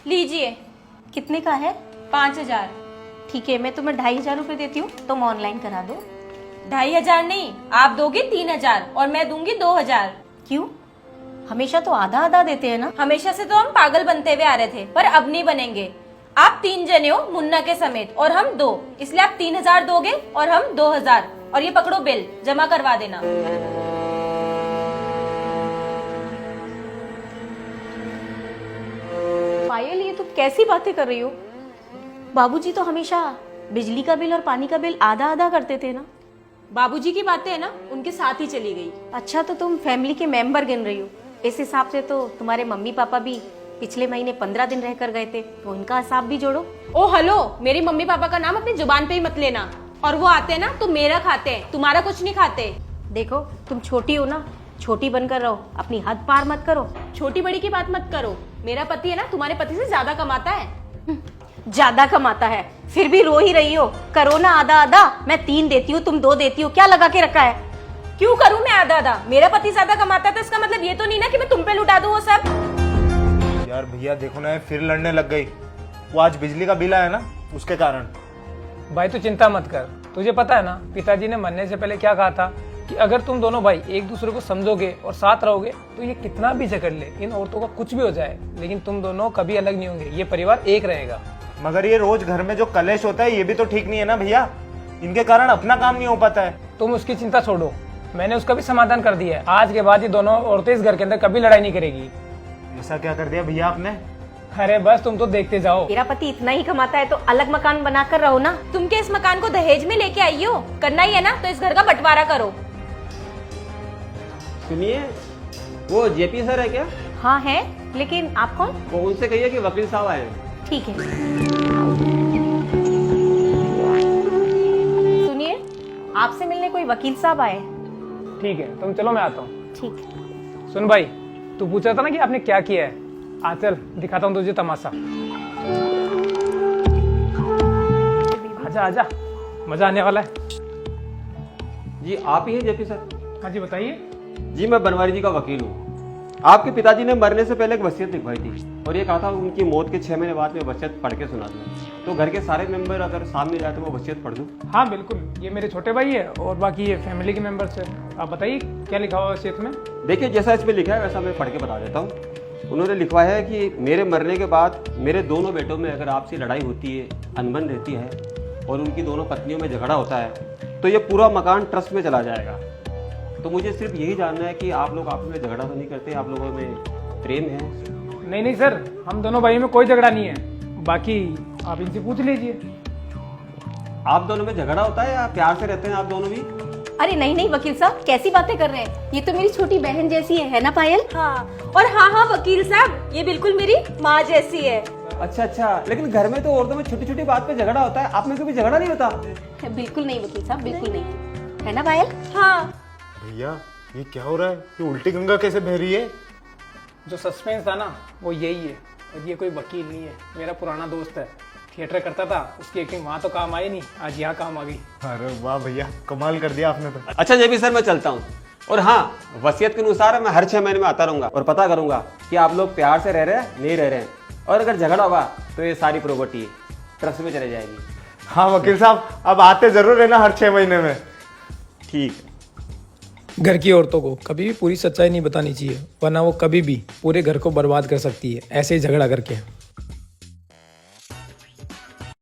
लीजिए। कितने का है? 5,000। ठीक है, मैं तुम्हें 2,500 रुपये देती हूँ, तुम ऑनलाइन करा दो। 2,500 नहीं, आप दोगे 3,000 और मैं दूंगी 2,000। क्यों? हमेशा तो आधा आधा देते हैं ना। हमेशा से तो हम पागल बनते हुए आ रहे थे, पर अब नहीं बनेंगे। आप 3 जने हो मुन्ना के समेत और हम 2, इसलिए आप 3,000 दोगे और हम 2,000। और ये पकड़ो बिल, जमा करवा देना। पायल, ये तुम कैसी बातें कर रही हो? बाबूजी तो हमेशा बिजली का बिल और पानी का बिल आधा आधा करते थे ना। बाबूजी की बातें है ना, उनके साथ ही चली गई। अच्छा, तो तुम फैमिली के मेंबर गिन रही हो। इस हिसाब से तो तुम्हारे मम्मी पापा भी पिछले महीने 15 दिन रहकर गए थे, तो उनका हिसाब भी जोड़ो। ओ हेलो, मेरी मम्मी पापा का नाम अपनी जुबान पे ही मत लेना। और वो आते हैं ना तो मेरा खाते हैं, तुम्हारा कुछ नहीं खाते। देखो, तुम छोटी हो ना, छोटी बनकर रहो, अपनी हद पार मत करो। छोटी बड़ी की बात मत करो। मेरा पति है ना तुम्हारे पति से ज्यादा कमाता है। ज्यादा कमाता है, फिर भी रो ही रही हो। करो ना आधा आधा, मैं 3 देती हूँ, तुम 2 देती हो, क्या लगा के रखा है? क्यों करूं मैं आधा आधा? मेरा पति ज्यादा कमाता है तो इसका मतलब ये तो नहीं ना कि मैं तुम पे लुटा दूं वो सब। यार भैया देखो ना, ये फिर लड़ने लग गई। वो आज बिजली का बिल आया ना, उसके कारण। भाई तू चिंता मत कर, तुझे पता है ना पिताजी ने मरने से पहले क्या कहा था कि अगर तुम दोनों भाई एक दूसरे को समझोगे और साथ रहोगे तो ये कितना भी झगड़ ले, इन औरतों का कुछ भी हो जाए, लेकिन तुम दोनों कभी अलग नहीं होंगे, ये परिवार एक रहेगा। मगर ये रोज घर में जो कलेश होता है ये भी तो ठीक नहीं है ना भैया। इनके कारण अपना काम नहीं हो पाता है। तुम उसकी चिंता छोड़ो, मैंने उसका भी समाधान कर दिया है। आज के बाद ये दोनों औरतें इस घर के अंदर कभी लड़ाई नहीं करेगी। ऐसा क्या कर दिया भैया आपने? अरे बस तुम तो देखते जाओ। मेरा पति इतना ही कमाता है तो अलग मकान बनाकर रहो ना। तुम क्या इस मकान को दहेज में लेके आई हो? करना ही है ना तो इस घर का बंटवारा करो। सुनिए, वो जेपी सर है क्या? हाँ है, लेकिन आप कौन? वो उनसे कहिए कि वकील साहब आए हैं। ठीक है। सुनिए, आपसे मिलने कोई वकील साहब आए। ठीक है, तुम चलो मैं आता हूँ। ठीक है। सुन भाई, तू पूछ रहा था ना कि आपने क्या किया है, आ चल दिखाता हूँ तुझे तमाशा। आजा आजा, मजा आने वाला है। जी आप ही हैं जेपी सर? हाँ जी बताइए। जी मैं बनवारी जी का वकील हूँ। आपके पिताजी ने मरने से पहले एक वसीयत लिखवाई थी और ये कहा था उनकी मौत के 6 महीने बाद में वसीयत पढ़ के सुना दूँ। तो घर के सारे मेंबर अगर सामने जाए तो वो वसीयत पढ़ दूँ? हाँ बिल्कुल, ये मेरे छोटे भाई है और बाकी ये फैमिली के मेंबर्स है। आप बताइए क्या लिखा हुआ है वसीयत में? देखिए, जैसा इसमें लिखा है वैसा मैं पढ़ के बता देता हूँ। उन्होंने लिखवा है कि मेरे मरने के बाद मेरे दोनों बेटों में अगर आपसी लड़ाई होती है, अनबन रहती है और उनकी दोनों पत्नियों में झगड़ा होता है तो ये पूरा मकान ट्रस्ट में चला जाएगा। तो मुझे सिर्फ यही जानना है कि आप लोग आपस में झगड़ा तो नहीं करते, आप लोगों में प्रेम है? नहीं सर, हम दोनों भाई में कोई झगड़ा नहीं है, बाकी आप इनसे पूछ लीजिए। आप दोनों में झगड़ा होता है या प्यार से रहते हैं आप दोनों भी? अरे नहीं नहीं वकील साहब, कैसी बातें कर रहे हैं? ये तो मेरी छोटी बहन जैसी है ना पायल? हाँ, और हाँ वकील साहब, ये बिल्कुल मेरी माँ जैसी है। अच्छा, लेकिन घर में तो औरतों में छोटी छोटी बात पे झगड़ा होता है, आप में कभी झगड़ा नहीं होता? बिल्कुल नहीं वकील साहब, बिल्कुल नहीं। है ना पायल? हाँ। भैया ये क्या हो रहा है? ये उल्टी गंगा कैसे बह रही है? जो सस्पेंस था ना वो यही है, और ये कोई वकील नहीं है, मेरा पुराना दोस्त है, थिएटर करता था, उसकी एक्टिंग वहाँ तो काम आई नहीं, आज यहाँ काम आ गई। अरे वाह भैया, कमाल कर दिया आपने तो। अच्छा जेपी सर, मैं चलता हूँ। और हाँ, वसीयत के अनुसार मैं हर 6 महीने में आता रहूंगा और पता करूंगा कि आप लोग प्यार से रह रहे हैं नहीं रह रहे हैं, और अगर झगड़ा होगा तो ये सारी प्रॉपर्टी ट्रस्ट में चले जाएगी। हाँ वकील साहब, अब आते जरूर रहना हर 6 महीने में। ठीक है। घर की औरतों को कभी भी पूरी सच्चाई नहीं बतानी चाहिए, वरना वो कभी भी पूरे घर को बर्बाद कर सकती है, ऐसे ही झगड़ा करके।